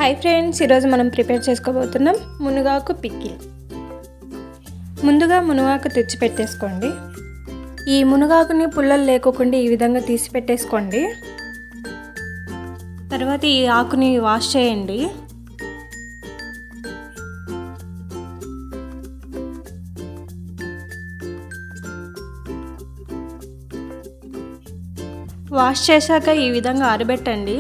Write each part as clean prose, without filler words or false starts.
Hi friends, ఈరోజు మనం prepare చేసుకోబోతున్నాం మునగాకు పికిల్. ముందుగా మునగాకు తెచ్చి పెట్టేసుకోండి. ఈ మునగాకుని పుల్లలు లేకోకుండా ఈ విధంగా తీసి పెట్టేసుకోండి. తర్వాత ఈ ఆకుని వాష్ చేయండి. వాష్ చేశాక ఈ విధంగా ఆరబెట్టండి.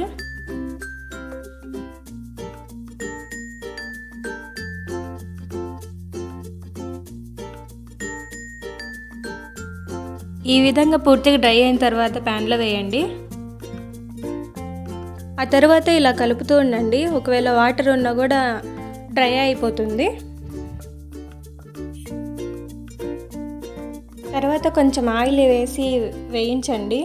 ఈ విధంగా పూర్తిగా డ్రై అయిన తర్వాత ప్యాన్లో వేయండి. ఆ తర్వాత ఇలా కలుపుతూ ఉండండి. ఒకవేళ వాటర్ ఉన్నా కూడా డ్రై అయిపోతుంది. తర్వాత కొంచెం ఆయిల్ వేసి వేయించండి.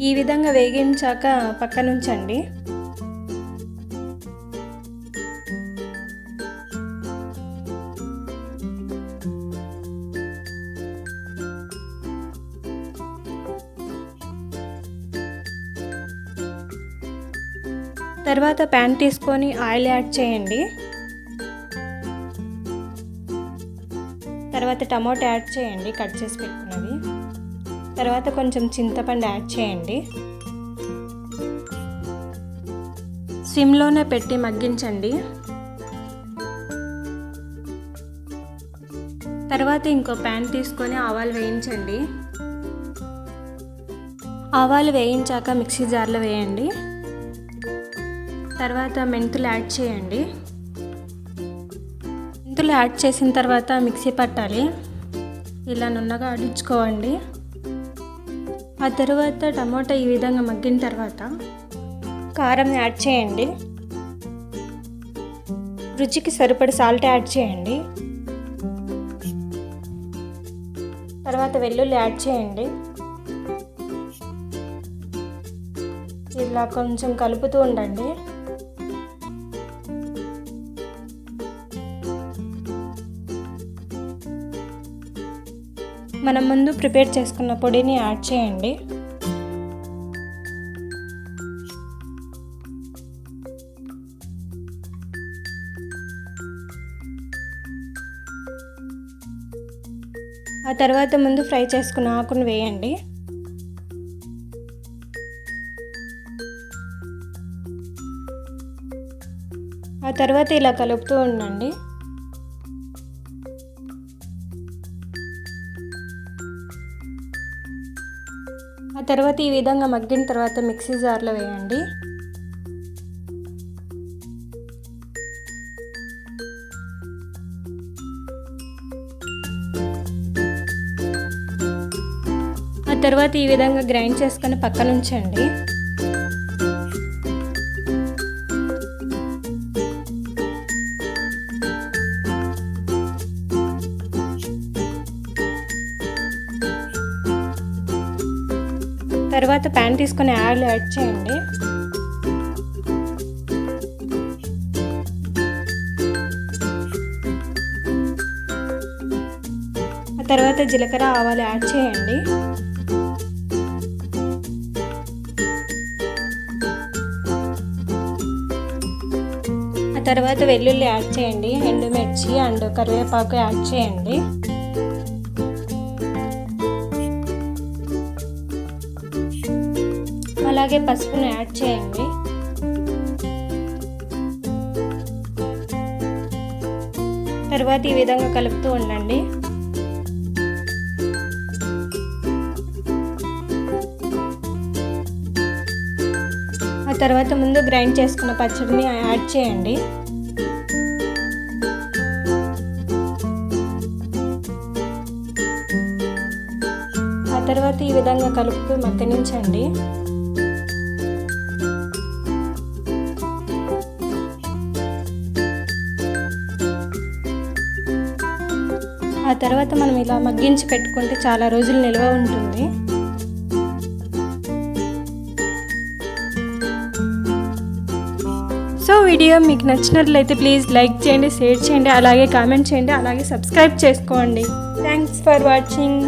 ఈ విధంగా వేగించాక పక్కనుంచండి. తర్వాత ప్యాన్ తీసుకొని ఆయిల్ యాడ్ చేయండి. తర్వాత టమాటో యాడ్ చేయండి, కట్ చేసి పెట్టుకున్నది. తర్వాత కొంచెం చింతపండు యాడ్ చేయండి. సిమ్లోనే పెట్టి మగ్గించండి. తర్వాత ఇంకో ప్యాన్ తీసుకొని ఆవాలు వేయించండి. ఆవాలు వేయించాక మిక్సీ జార్లో వేయండి. తర్వాత మెంతులు యాడ్ చేయండి. మెంతులు యాడ్ చేసిన తర్వాత మిక్సీ పట్టాలి. ఇలా నున్నగా ఆడించుకోండి. ఆ తర్వాత టమాటా ఈ విధంగా మగ్గిన తర్వాత కారం యాడ్ చేయండి. రుచికి సరిపడి సాల్ట్ యాడ్ చేయండి. తర్వాత వెల్లుల్లి యాడ్ చేయండి. ఇలా కొంచెం కలుపుతూ ఉండండి. మనం ముందు ప్రిపేర్ చేసుకున్న పొడిని యాడ్ చేయండి. ఆ తర్వాత ముందు ఫ్రై చేసుకున్న ఆకును వేయండి. ఆ తర్వాత ఇలా కలుపుతూ ఉండండి. ఆ తర్వాత ఈ విధంగా మగ్గిన తర్వాత మిక్సీ జార్లో వేయండి. ఆ తర్వాత ఈ విధంగా గ్రైండ్ చేసుకొని పక్కన ఉంచండి. తర్వాత ప్యాన్ తీసుకొని ఆయిల్ యాడ్ చేయండి. ఆ తర్వాత జీలకర్ర ఆవాలు యాడ్ చేయండి. ఆ తర్వాత వెల్లుల్లి యాడ్ చేయండి. ఎండుమిర్చి అండ్ కరివేపాకు యాడ్ చేయండి. అలాగే పసుపును యాడ్ చేయండి. తర్వాత ఈ విధంగా కలుపుతూ ఉండండి. ఆ తర్వాత ముందు గ్రైండ్ చేసుకున్న పచ్చడిని యాడ్ చేయండి. ఆ తర్వాత ఈ విధంగా కలుపుతూ మగ్గనించండి. ఆ తర్వాత మనం ఇలా మగ్గించి పెట్టుకుంటే చాలా రోజులు నిల్వ ఉంటుంది. సో వీడియో మీకు నచ్చినట్లయితే ప్లీజ్ లైక్ చేయండి, షేర్ చేయండి, అలాగే కామెంట్ చేయండి, అలాగే సబ్స్క్రైబ్ చేసుకోండి. Thanks for watching.